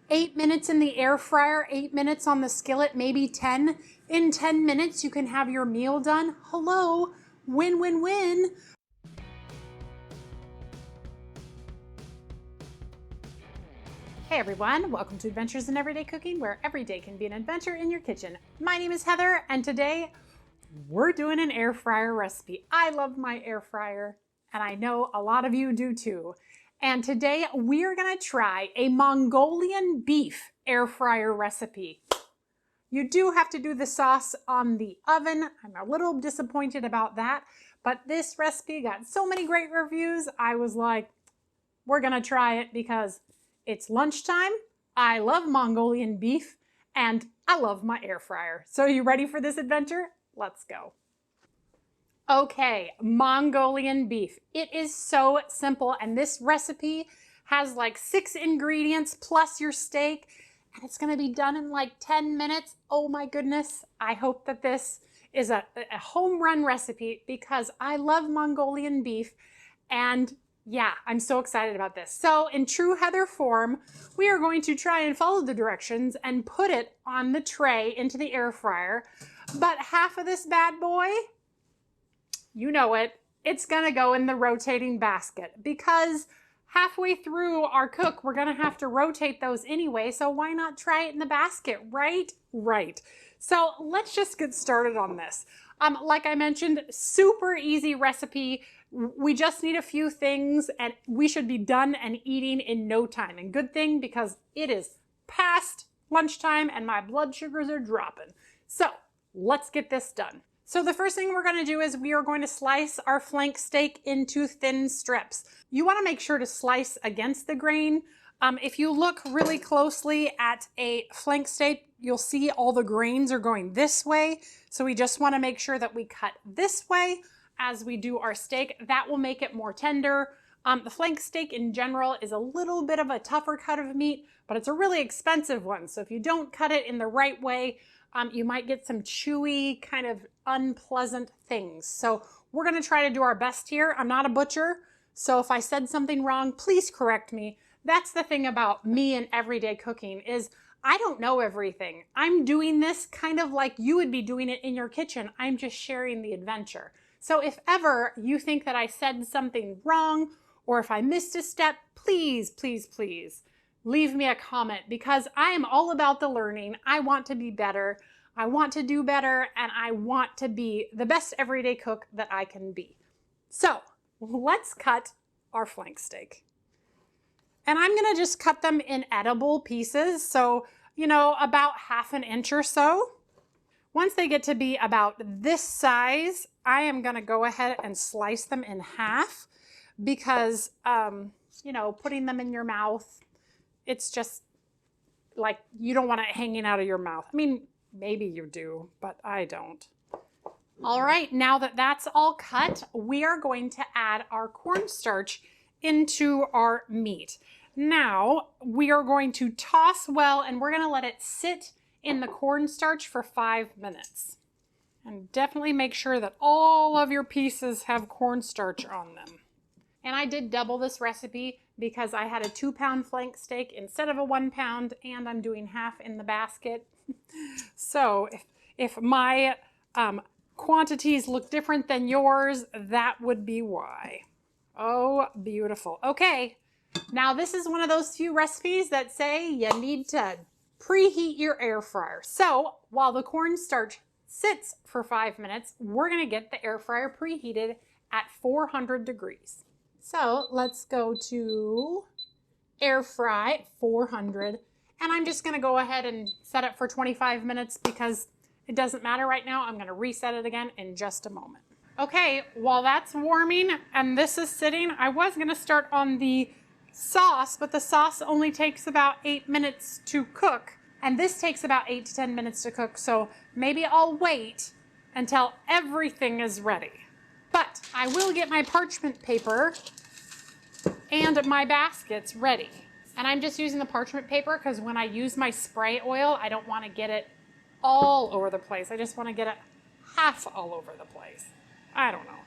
8 minutes in the air fryer, 8 minutes on the skillet, maybe 10. In 10 minutes, you can have your meal done. Hello, win, win, win. Hey everyone, welcome to Adventures in Everyday Cooking, where every day can be an adventure in your kitchen. My name is Heather, and today we're doing an air fryer recipe. I love my air fryer, and I know a lot of you do too. And today we are gonna try a Mongolian beef air fryer recipe. You do have to do the sauce on the oven. I'm a little disappointed about that, but this recipe got so many great reviews, I was like, we're gonna try it because it's lunchtime, I love Mongolian beef, and I love my air fryer. So are you ready for this adventure? Let's go. Okay, Mongolian beef. It is so simple, and this recipe has like 6 ingredients plus your steak, and it's gonna be done in like 10 minutes. Oh my goodness. I hope that this is a home run recipe because I love Mongolian beef, and yeah, I'm so excited about this. So in true Heather form, we are going to try and follow the directions and put it on the tray into the air fryer. But half of this bad boy, you know it, it's gonna go in the rotating basket because halfway through our cook, we're gonna have to rotate those anyway, so why not try it in the basket, right? Right. So let's just get started on this. Like I mentioned, super easy recipe. We just need a few things and we should be done and eating in no time. And good thing because it is past lunchtime and my blood sugars are dropping. So let's get this done. So the first thing we're going to do is we are going to slice our flank steak into thin strips. You want to make sure to slice against the grain. If you look really closely at a flank steak, you'll see all the grains are going this way. So we just want to make sure that we cut this way as we do our steak. That will make it more tender. The flank steak in general is a little bit of a tougher cut of meat, but it's a really expensive one. So if you don't cut it in the right way, you might get some chewy, kind of unpleasant things. So we're gonna try to do our best here. I'm not a butcher, so if I said something wrong, please correct me. That's the thing about me and everyday cooking is I don't know everything. I'm doing this kind of like you would be doing it in your kitchen. I'm just sharing the adventure. So if ever you think that I said something wrong or if I missed a step, please, please, please leave me a comment because I am all about the learning. I want to be better. I want to do better, and I want to be the best everyday cook that I can be. So let's cut our flank steak. And I'm gonna just cut them in edible pieces. So, you know, about 1/2 inch or so. Once they get to be about this size, I am gonna go ahead and slice them in half because, you know, putting them in your mouth, it's just like you don't want it hanging out of your mouth. I mean, maybe you do, but I don't. All right, now that that's all cut, we are going to add our cornstarch into our meat. Now, we are going to toss well, and we're gonna let it sit in the cornstarch for 5 minutes. And definitely make sure that all of your pieces have cornstarch on them. And I did double this recipe because I had a 2-pound flank steak instead of a 1 pound, and I'm doing half in the basket. So if my quantities look different than yours, that would be why. Oh, beautiful. Okay, now this is one of those few recipes that say you need to preheat your air fryer. So while the cornstarch sits for 5 minutes, we're gonna get the air fryer preheated at 400 degrees. So let's go to air fry 400, and I'm just gonna go ahead and set it for 25 minutes because it doesn't matter right now. I'm gonna reset it again in just a moment. Okay, while that's warming and this is sitting, I was gonna start on the sauce, but the sauce only takes about 8 minutes to cook, and this takes about 8 to 10 minutes to cook, so maybe I'll wait until everything is ready. But I will get my parchment paper and my baskets ready. And I'm just using the parchment paper because when I use my spray oil, I don't want to get it all over the place. I just want to get it half all over the place. I don't know.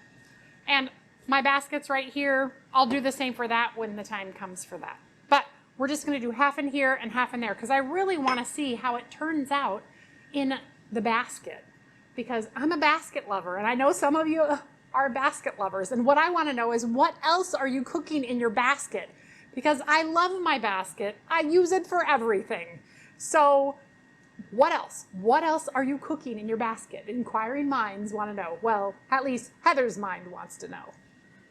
And my basket's right here. I'll do the same for that when the time comes for that. But we're just gonna do half in here and half in there because I really wanna see how it turns out in the basket because I'm a basket lover and I know some of you are basket lovers. And what I wanna know is what else are you cooking in your basket? Because I love my basket. I use it for everything. So what else? What else are you cooking in your basket? Inquiring minds want to know. Well, at least Heather's mind wants to know.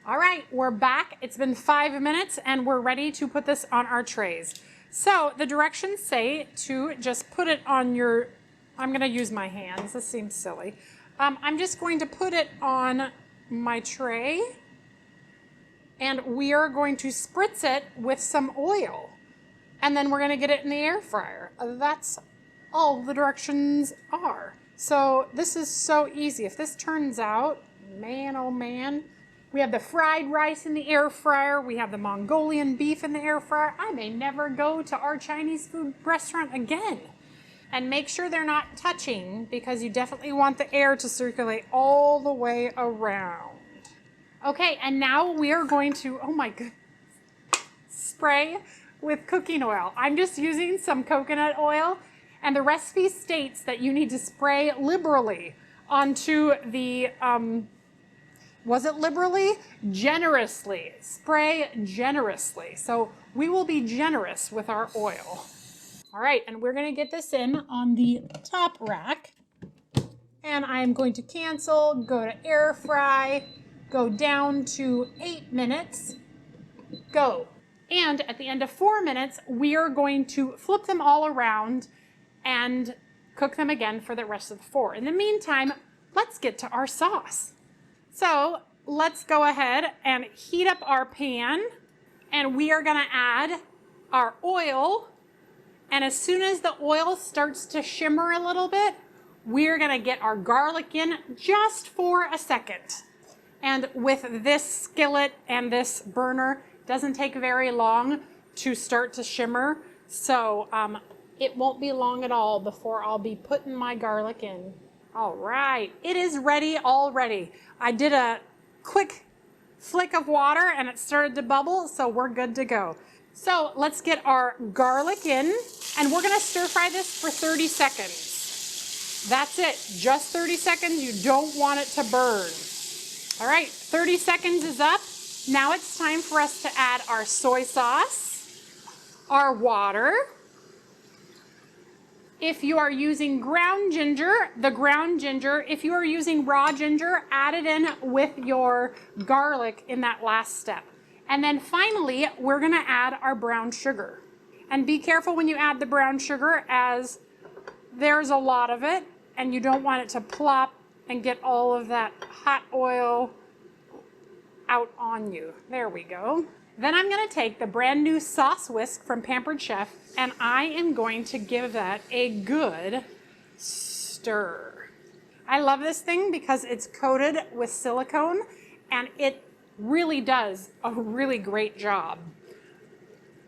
All right, we're back. It's been 5 minutes and we're ready to put this on our trays. So the directions say to just put it on your, I'm going to use my hands. This seems silly. I'm just going to put it on my tray and we are going to spritz it with some oil. And then we're going to get it in the air fryer. That's all the directions are. So this is so easy. If this turns out, man, oh man, we have the fried rice in the air fryer. We have the Mongolian beef in the air fryer. I may never go to our Chinese food restaurant again. And make sure they're not touching because you definitely want the air to circulate all the way around. Okay, and now we are going to, oh my goodness, spray with cooking oil. I'm just using some coconut oil, and the recipe states that you need to spray liberally onto the, was it liberally? Generously. Spray generously. So we will be generous with our oil. All right, and we're gonna get this in on the top rack. And I'm going to cancel, go to air fry, go down to 8 minutes, go. And at the end of 4 minutes, we are going to flip them all around and cook them again for the rest of the 4. In the meantime, let's get to our sauce. So let's go ahead and heat up our pan and we are gonna add our oil. And as soon as the oil starts to shimmer a little bit, we're gonna get our garlic in just for a second. And with this skillet and this burner, doesn't take very long to start to shimmer. So it won't be long at all before I'll be putting my garlic in. All right, it is ready already. I did a quick flick of water and it started to bubble, so we're good to go. So let's get our garlic in and we're gonna stir fry this for 30 seconds. That's it, just 30 seconds. You don't want it to burn. All right, 30 seconds is up. Now it's time for us to add our soy sauce, our water. If you are using ground ginger, the ground ginger. If you are using raw ginger, add it in with your garlic in that last step. And then finally, we're gonna add our brown sugar. And be careful when you add the brown sugar as there's a lot of it and you don't want it to plop and get all of that hot oil out on you. There we go. Then I'm gonna take the brand new sauce whisk from Pampered Chef and I am going to give that a good stir. I love this thing because it's coated with silicone and it really does a really great job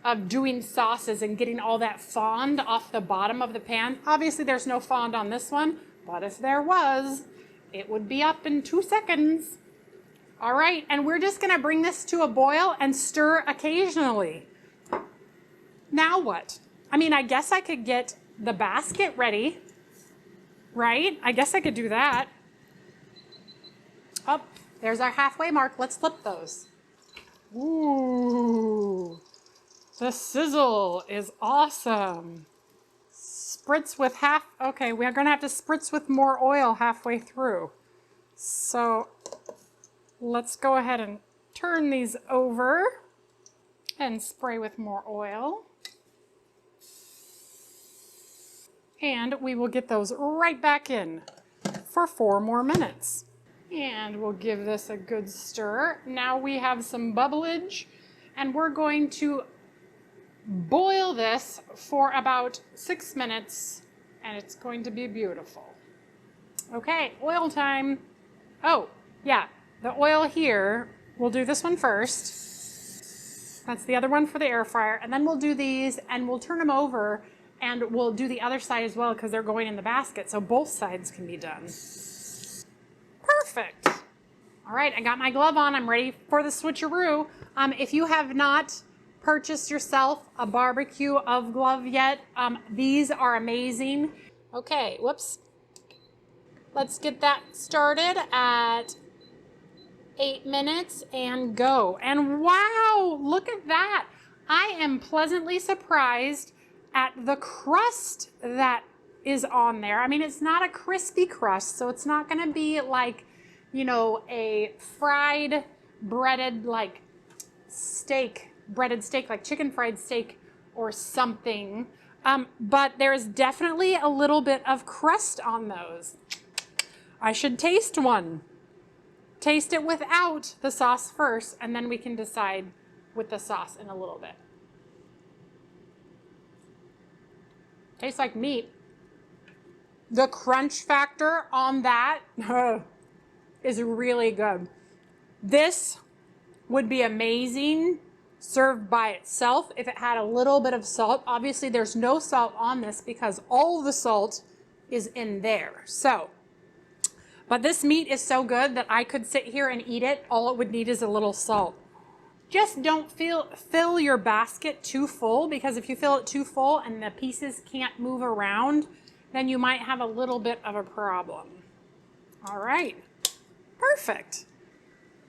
of doing sauces and getting all that fond off the bottom of the pan. Obviously there's no fond on this one, but if there was, it would be up in 2 seconds. All right, and we're just gonna bring this to a boil and stir occasionally. Now what? I mean, I guess I could get the basket ready, right? I guess I could do that. Oh, there's our halfway mark. Let's flip those. Ooh, the sizzle is awesome. Spritz with half, okay, we're gonna have to spritz with more oil halfway through. So let's go ahead and turn these over and spray with more oil. And we will get those right back in for 4 more minutes. And we'll give this a good stir. Now we have some bubblage and we're going to boil this for about 6 minutes and it's going to be beautiful. Okay, oil time. Oh, yeah, the oil here, we'll do this one first. That's the other one for the air fryer. And then we'll do these and we'll turn them over and we'll do the other side as well because they're going in the basket so both sides can be done. Perfect. All right, I got my glove on. I'm ready for the switcheroo. If you have not purchased yourself a barbecue glove yet, these are amazing. Okay, whoops. Let's get that started at 8 minutes and go. And wow, look at that. I am pleasantly surprised at the crust that is on there. I mean, it's not a crispy crust, so it's not gonna be like, you know, a fried breaded like breaded steak, like chicken fried steak or something. But there's definitely a little bit of crust on those. I should taste one. Taste it without the sauce first, and then we can decide with the sauce in a little bit. Tastes like meat. The crunch factor on that is really good. This would be amazing served by itself if it had a little bit of salt. Obviously, there's no salt on this because all the salt is in there. So, but this meat is so good that I could sit here and eat it. All it would need is a little salt. Just don't fill your basket too full, because if you fill it too full and the pieces can't move around, then you might have a little bit of a problem. All right, perfect.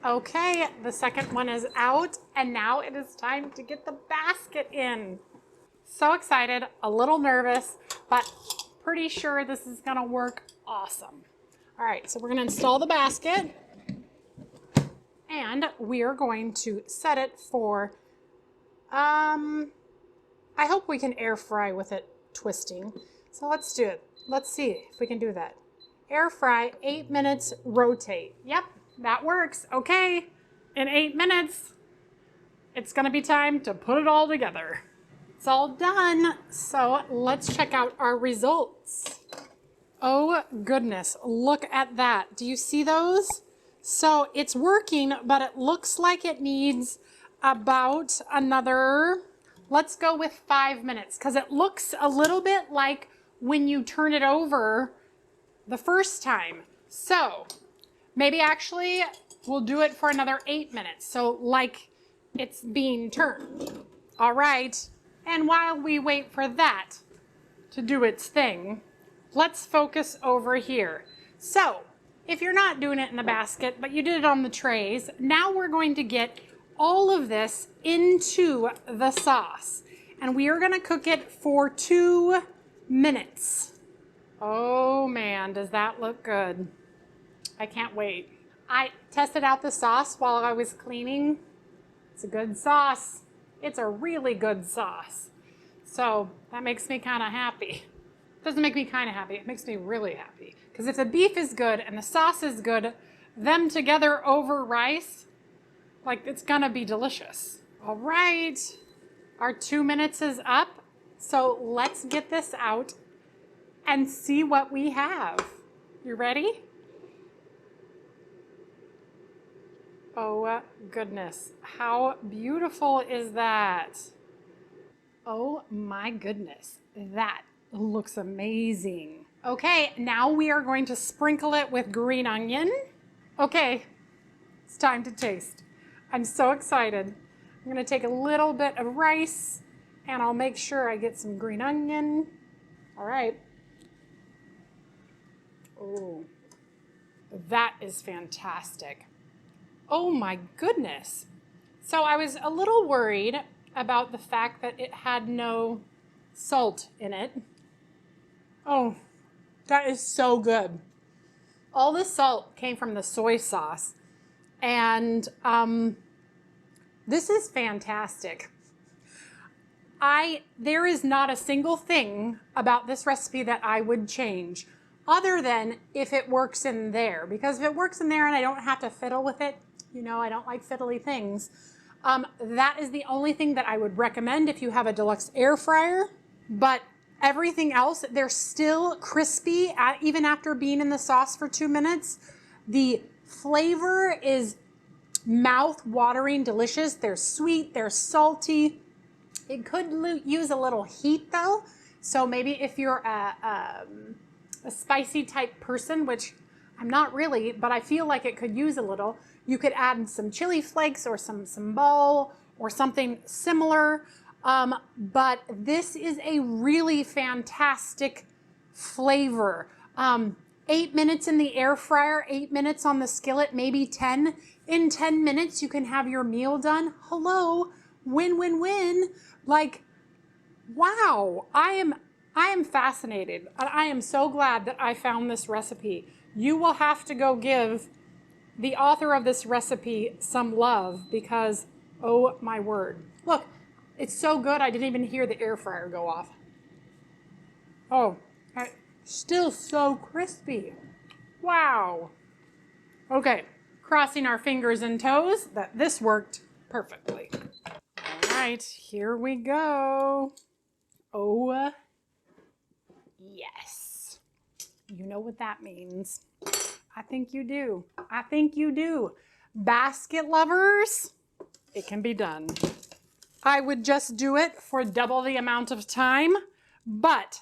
Okay, the second one is out, and now it is time to get the basket in. So excited, a little nervous, but pretty sure this is gonna work awesome. All right, so we're gonna install the basket, and we are going to set it for, I hope we can air fry with it twisting. So let's do it. Let's see if we can do that. Air fry, 8 minutes, rotate. Yep, that works. Okay, in 8 minutes, it's gonna be time to put it all together. It's all done, so let's check out our results. Oh goodness, look at that. Do you see those? So it's working, but it looks like it needs about another, let's go with 5 minutes, because it looks a little bit like when you turn it over the first time. So maybe actually we'll do it for another 8 minutes. So like it's being turned. All right. And while we wait for that to do its thing, let's focus over here. So if you're not doing it in the basket, but you did it on the trays, now we're going to get all of this into the sauce. And we are going to cook it for 2 minutes. Oh man, does that look good? I can't wait. I tested out the sauce while I was cleaning. It's a good sauce. It's a really good sauce. So that makes me kind of happy. Doesn't make me kind of happy, it makes me really happy. Because if the beef is good and the sauce is good, them together over rice, like it's gonna be delicious. All right, our 2 minutes is up. So let's get this out and see what we have. You ready? Oh goodness, how beautiful is that? Oh my goodness, that looks amazing. Okay, now we are going to sprinkle it with green onion. Okay, it's time to taste. I'm so excited. I'm gonna take a little bit of rice and I'll make sure I get some green onion. All right. Oh, that is fantastic. Oh my goodness. So I was a little worried about the fact that it had no salt in it. Oh, that is so good. All the salt came from the soy sauce, and this is fantastic. There is not a single thing about this recipe that I would change, other than if it works in there. Because if it works in there and I don't have to fiddle with it, you know, I don't like fiddly things. That is the only thing that I would recommend if you have a deluxe air fryer. But everything else, they're still crispy even after being in the sauce for 2 minutes. The flavor is mouth-watering delicious. They're sweet, they're salty. It could use a little heat though. So maybe if you're a spicy type person, which I'm not really, but I feel like it could use a little, you could add some chili flakes or some sambal or something similar. But this is a really fantastic flavor. 8 minutes in the air fryer, 8 minutes on the skillet, maybe 10. In 10 minutes, you can have your meal done. Hello, win, win, win. Like, wow, I am fascinated. I am so glad that I found this recipe. You will have to go give the author of this recipe some love because, oh my word. Look, it's so good I didn't even hear the air fryer go off. Oh, still so crispy. Wow. Okay, crossing our fingers and toes that this worked perfectly. All right, here we go. Oh, yes. You know what that means. I think you do. I think you do. Basket lovers, it can be done. I would just do it for double the amount of time, but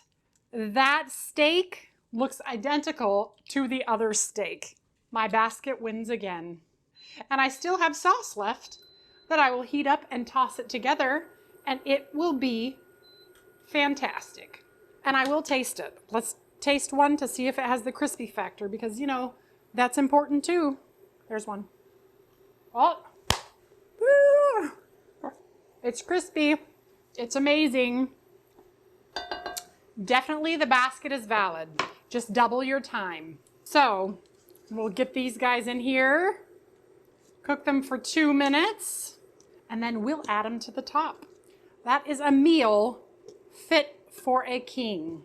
that steak looks identical to the other steak. My basket wins again. And I still have sauce left that I will heat up and toss it together, and it will be fantastic. And I will taste it. Let's taste one to see if it has the crispy factor because, you know, that's important too. There's one. Oh, it's crispy. It's amazing. Definitely the basket is valid. Just double your time. So we'll get these guys in here, cook them for 2 minutes, and then we'll add them to the top. That is a meal fit for a king.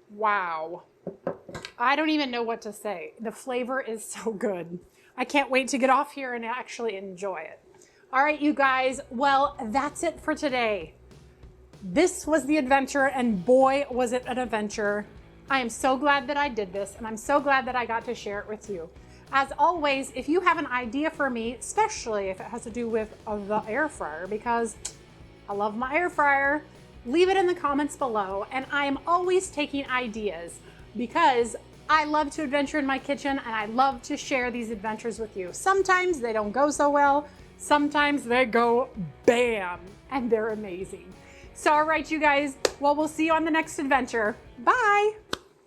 Wow. I don't even know what to say. The flavor is so good. I can't wait to get off here and actually enjoy it. All right, you guys. Well, that's it for today. This was the adventure, and boy, was it an adventure. I am so glad that I did this, and I'm so glad that I got to share it with you. As always, if you have an idea for me, especially if it has to do with the air fryer, because I love my air fryer, leave it in the comments below, and I am always taking ideas because I love to adventure in my kitchen, and I love to share these adventures with you. Sometimes they don't go so well, sometimes they go bam, and they're amazing. So, all right, you guys, well, we'll see you on the next adventure. Bye.